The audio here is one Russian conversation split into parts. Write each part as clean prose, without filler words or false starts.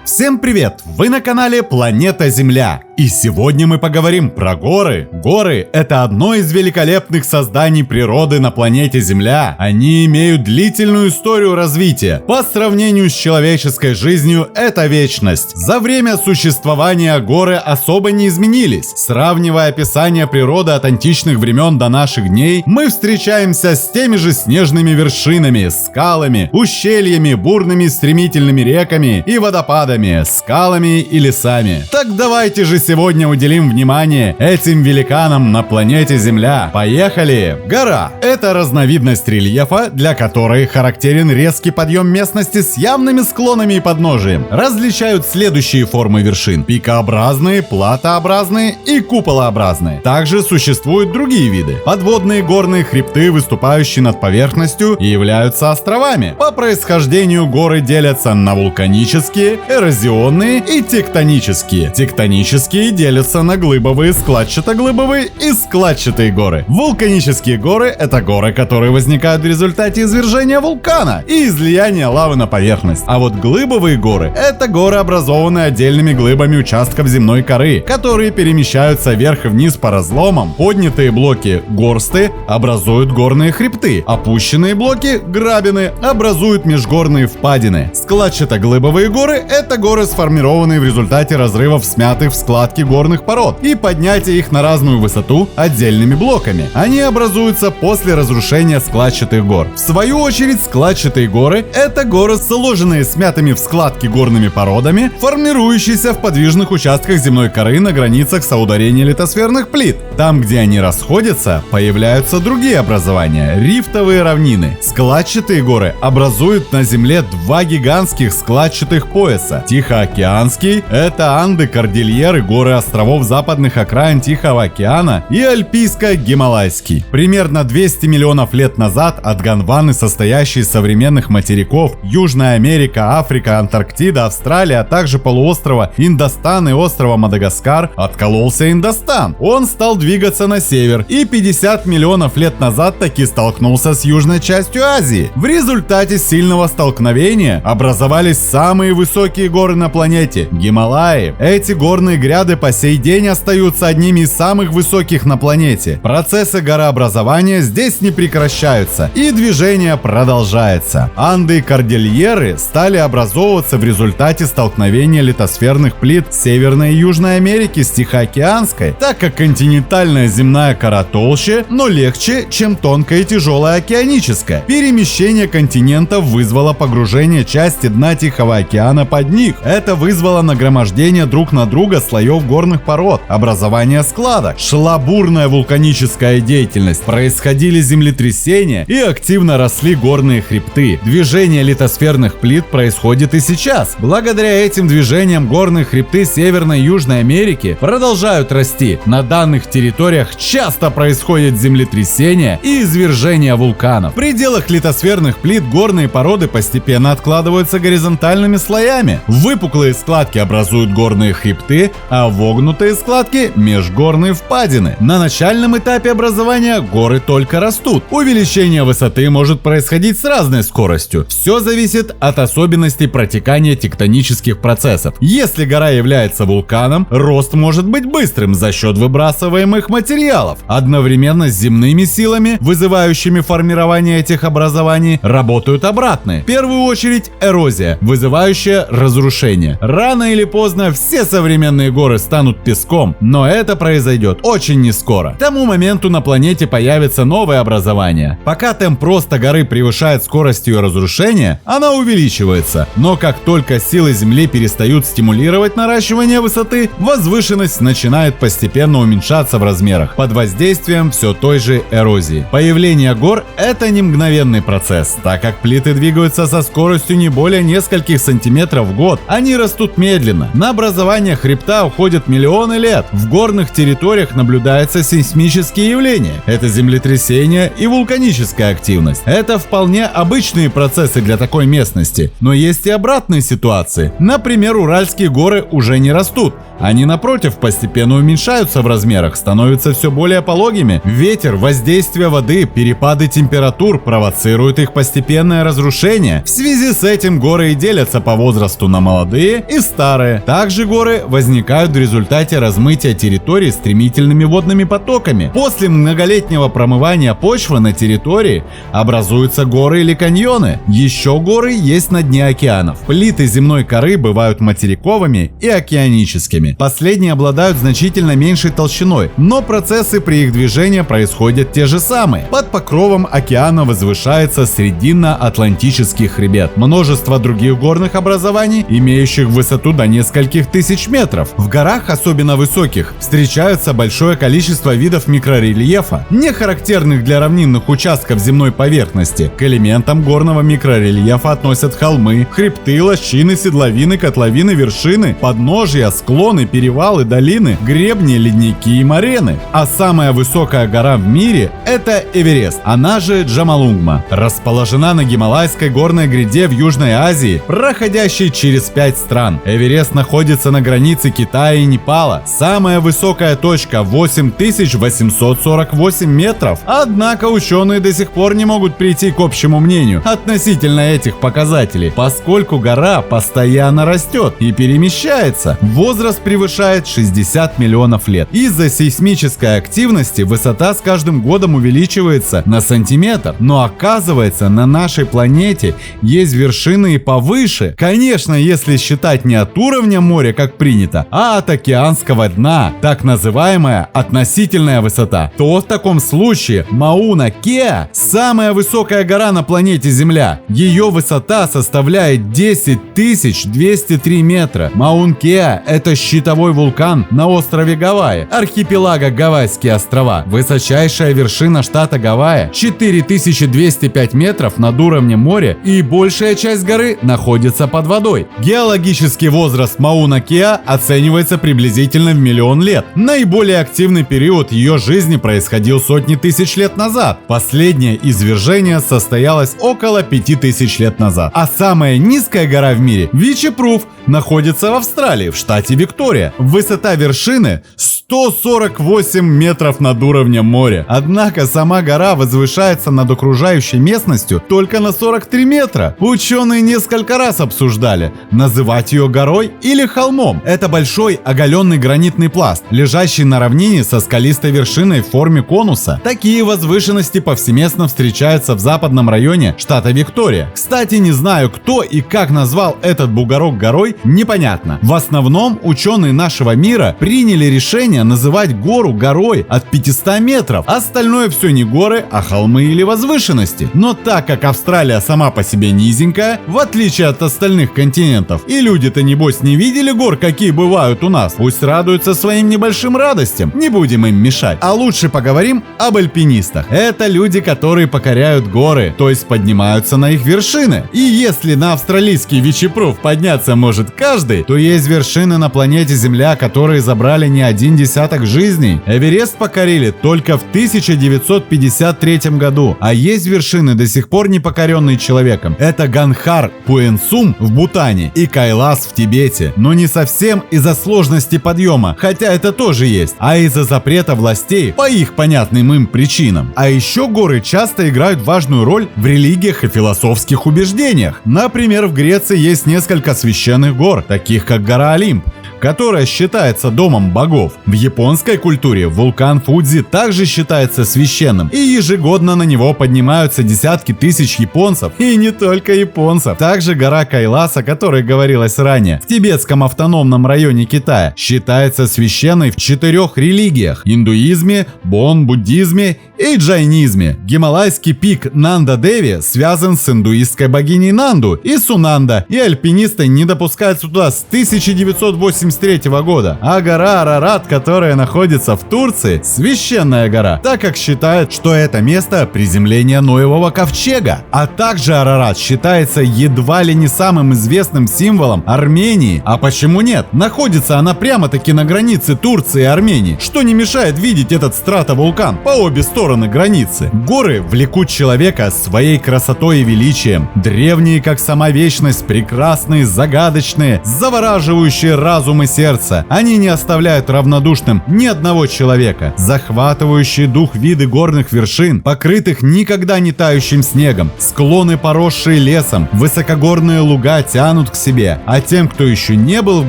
Всем привет! Вы на канале Планета Земля. И сегодня мы поговорим про горы. Горы – это одно из великолепных созданий природы на планете Земля. Они имеют длительную историю развития. По сравнению с человеческой жизнью, это вечность. За время существования горы особо не изменились. Сравнивая описание природы от античных времен до наших дней, мы встречаемся с теми же снежными вершинами, скалами, ущельями, бурными стремительными реками и водопадами, скалами и лесами. Так давайте же сегодня уделим внимание этим великанам на планете Земля. Поехали! Гора – это разновидность рельефа, для которой характерен резкий подъем местности с явными склонами и подножием. Различают следующие формы вершин: пикообразные, платообразные и куполообразные. Также существуют другие виды. Подводные горные хребты, выступающие над поверхностью, и являются островами. По происхождению горы делятся на вулканические, эрозионные и тектонические. Тектонические делятся на глыбовые, складчато-глыбовые и складчатые горы. Вулканические горы – это горы, которые возникают в результате извержения вулкана и излияния лавы на поверхность. А вот глыбовые горы – это горы, образованные отдельными глыбами участков земной коры, которые перемещаются вверх и вниз по разломам. Поднятые блоки – горсты – образуют горные хребты. Опущенные блоки – грабины – образуют межгорные впадины. Складчато-глыбовые горы – это горы, сформированные в результате разрывов смятых в складки горных пород и поднятия их на разную высоту отдельными блоками. Они образуются после разрушения складчатых гор. В свою очередь, складчатые горы – это горы, сложенные смятыми в складки горными породами, формирующиеся в подвижных участках земной коры на границах соударения литосферных плит. Там, где они расходятся, появляются другие образования – рифтовые равнины. Складчатые горы образуют на Земле два гигантских складчатых пояса. Тихоокеанский – это Анды, Кордильеры, горы островов западных окраин Тихого океана, и Альпийско-Гималайский. Примерно 200 миллионов лет назад от Гондваны, состоящей из современных материков Южная Америка, Африка, Антарктида, Австралия, а также полуострова Индостан и острова Мадагаскар, откололся Индостан. Он стал двигаться на север и 50 миллионов лет назад таки столкнулся с южной частью Азии. В результате сильного столкновения образовались самые высокие горы на планете – Гималаи. Эти горные гряды по сей день остаются одними из самых высоких на планете. Процессы горообразования здесь не прекращаются, и движение продолжается. Анды и Кордильеры стали образовываться в результате столкновения литосферных плит Северной и Южной Америки с Тихоокеанской, так как континентальная земная кора толще, но легче, чем тонкая и тяжелая океаническая. Перемещение континентов вызвало погружение части дна Тихого океана под них. Это вызвало нагромождение друг на друга слоев горных пород, образование складок. Шла бурная вулканическая деятельность, происходили землетрясения и активно росли горные хребты. Движение литосферных плит происходит и сейчас. Благодаря этим движениям горные хребты Северной и Южной Америки продолжают расти. На данных территориях часто происходят землетрясения и извержения вулканов. В пределах литосферных плит горные породы постепенно откладываются горизонтальными слоями. Выпуклые складки образуют горные хребты, а вогнутые складки – межгорные впадины. На начальном этапе образования горы только растут. Увеличение высоты может происходить с разной скоростью. Все зависит от особенностей протекания тектонических процессов. Если гора является вулканом, рост может быть быстрым за счет выбрасываемых материалов. Одновременно с земными силами, вызывающими формирование этих образований, работают обратные. В первую очередь эрозия, вызывающая разрушение. Рано или поздно все современные горы станут песком, но это произойдет очень нескоро. К тому моменту на планете появится новое образование. Пока темп роста горы превышает скорость ее разрушения, она увеличивается. Но как только силы Земли перестают стимулировать наращивание высоты, возвышенность начинает постепенно уменьшаться в размерах под воздействием все той же эрозии. Появление гор – это не мгновенный процесс, так как плиты двигаются со скоростью не более нескольких сантиметров в год. Они растут медленно. На образование хребта уходят миллионы лет. В горных территориях наблюдаются сейсмические явления. Это землетрясения и вулканическая активность. Это вполне обычные процессы для такой местности. Но есть и обратные ситуации. Например, Уральские горы уже не растут. Они, напротив, постепенно уменьшаются в размерах, становятся все более пологими. Ветер, воздействие воды, перепады температур провоцируют их постепенное разрушение. В связи с этим горы и делятся по возрасту на молодые и старые. Также горы возникают в результате размытия территорий стремительными водными потоками. После многолетнего промывания почвы на территории образуются горы или каньоны. Еще горы есть на дне океанов. Плиты земной коры бывают материковыми и океаническими. Последние обладают значительно меньшей толщиной, но процессы при их движении происходят те же самые. Под покровом океана возвышается Срединно-Атлантический хребет. Множество других горных образований, имеющих высоту до нескольких тысяч метров. В горах, особенно высоких, встречаются большое количество видов микрорельефа, не характерных для равнинных участков земной поверхности. К элементам горного микрорельефа относят холмы, хребты, лощины, седловины, котловины, вершины, подножья, склоны, перевалы, долины, гребни, ледники и морены. А самая высокая гора в мире – это Эверест, она же Джомолунгма. Расположена на Гималайской горной гряде в Южной Азии, проходящей через 5 стран. Эверест находится на границе Китая и Непала. Самая высокая точка – 8848 метров. Однако ученые до сих пор не могут прийти к общему мнению относительно этих показателей, поскольку гора постоянно растет и перемещается. Возраст превышает 60 миллионов лет. Из-за сейсмической активности высота с каждым годом увеличивается на сантиметр. Но оказывается, на нашей планете есть вершины и повыше. Конечно, если считать не от уровня моря, как принято, а от океанского дна, так называемая относительная высота, то в таком случае Мауна-Кеа – самая высокая гора на планете Земля. Ее высота составляет 10 203 метра. Маун-Кеа – это щитовой вулкан на острове Гавайи, архипелага Гавайские острова. Высочайшая вершина штата Гавайи – 4205 метров над уровнем моря, и большая часть горы находится под водой. Геологический возраст Мауна-Кеа оценивается приблизительно в 1 миллион лет. Наиболее активный период ее жизни происходил сотни тысяч лет назад. Последнее извержение состоялось около 5000 лет назад. А самая низкая гора в мире, Вичи-Пруф, находится в Австралии, в штате Виктория. Высота вершины 148 метров над уровнем моря. Однако сама гора возвышается над окружающей местностью только на 43 метра. Ученые несколько раз обсуждали, называть ее горой или холмом. Это большой оголенный гранитный пласт, лежащий на равнине со скалистой вершиной в форме конуса. Такие возвышенности повсеместно встречаются в западном районе штата Виктория. Кстати, не знаю, кто и как назвал этот бугорок горой, непонятно. В основном ученые нашего мира приняли решение называть гору горой от 500 метров. Остальное все не горы, а холмы или возвышенности. Но так как Австралия сама по себе низенькая, в отличие от остальных континентов, и люди-то небось не видели гор, какие бывают у нас, пусть радуются своим небольшим радостям, не будем им мешать. А лучше поговорим об альпинистах. Это люди, которые покоряют горы, то есть поднимаются на их вершины. И если на австралийский Вичи-Пруф подняться может каждый, то есть вершины на планете Земля, которые забрали не один десяток жизней. Эверест покорили только в 1953 году, а есть вершины, до сих пор не покоренные человеком. Это Ганхар Пуэнсум в Бутане и Кайлас в Тибете. Но не совсем из-за сложности подъема, хотя это тоже есть, а из-за запрета властей по их понятным им причинам. А еще горы часто играют важную роль в религиях и философских убеждениях. Например, в Греции есть несколько священных гор, таких как гора Олимп, которая считается домом богов. В японской культуре вулкан Фудзи также считается священным, и ежегодно на него поднимаются десятки тысяч японцев, и не только японцев. Также гора Кайлас, о которой говорилось ранее, в тибетском автономном районе Китая, считается священной в 4 религиях – индуизме, бон-буддизме и джайнизме. Гималайский пик Нанда-Деви связан с индуистской богиней Нанду и Сунанда, и альпинисты не допускаются туда с 1983 года. А гора Арарат, которая находится в Турции, священная гора, так как считают, что это место приземления Ноевого ковчега. А также Арарат считается едва ли не самым известным символом Армении. А почему нет? Находится она прямо-таки на границе Турции и Армении, что не мешает видеть этот стратовулкан по обе стороны границы. Горы влекут человека своей красотой и величием. Древние, как сама вечность, прекрасные, загадочные, завораживающие разум и сердца. Они не оставляют равнодушным ни одного человека. Захватывающие дух виды горных вершин, покрытых никогда не тающим снегом, склоны, поросшие лесом, высокогорные луга тянут к себе. А тем, кто еще не был в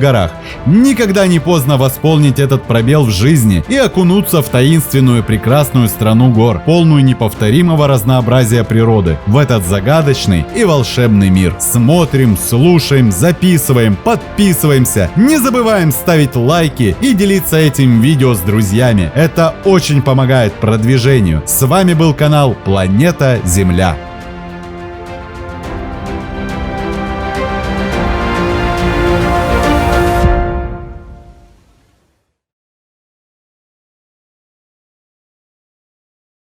горах, никогда не поздно восполнить этот пробел в жизни и окунуться в таинственную прекрасную страну гор, полную неповторимого разнообразия природы, в этот загадочный и волшебный мир. Смотрим, слушаем, записываем, подписываемся. Не забываем ставить лайки и делиться этим видео с друзьями. Это очень помогает продвижению. С вами был канал Планета Земля.